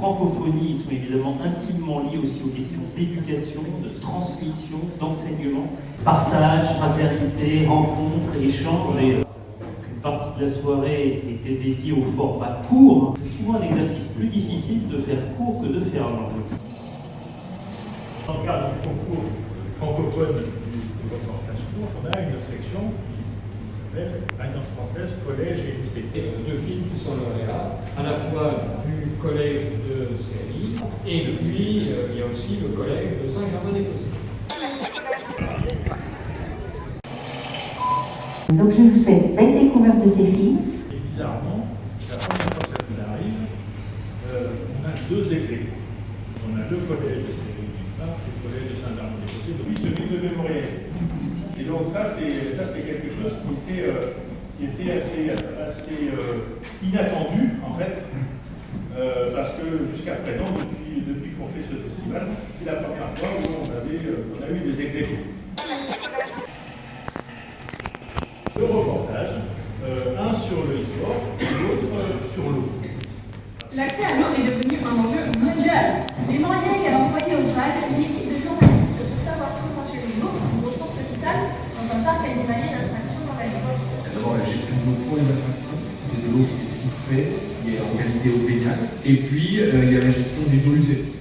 francophonie, ils sont évidemment intimement liés aussi aux questions d'éducation, de transmission, d'enseignement, partage, fraternité, rencontre, échange. Et une partie de la soirée était dédiée au format court. C'est souvent un exercice plus difficile de faire court que de faire long. Dans le cadre du concours francophone du reportage court, on a une section qui s'appelle Alliance française, collège et lycée. Deux films qui sont lauréats, à la fois du collège de Série, et puis il y a aussi le collège de Saint-Germain-des-Fossés. Donc je vous souhaite belle découverte de ces films. Et bizarrement, la première fois que ça nous arrive, on a deux ex-aequo. On a le collège de Série d'une part et le collège de Saint-Germain-des-Fossés, donc celui de Mémorial. Et donc ça c'est quelque chose qui était assez inattendu en fait, parce que jusqu'à présent, depuis qu'on fait ce festival, c'est la première fois où on a eu des ex-aequo. Le reportage, un sur le e-sport et l'autre sur l'eau. L'accès à l'eau est devenu un enjeu mondial. Mémorial a envoyé au Graal une équipe de journalistes pour savoir comment gérer l'eau en ressources vitales dans un parc animalier d'attraction dans la Lorraine. D'abord la gestion de l'eau pour les attractions, c'est de l'eau qui est filtrée, qui est en qualité eau péniale. Et puis il y a la gestion des eaux usées.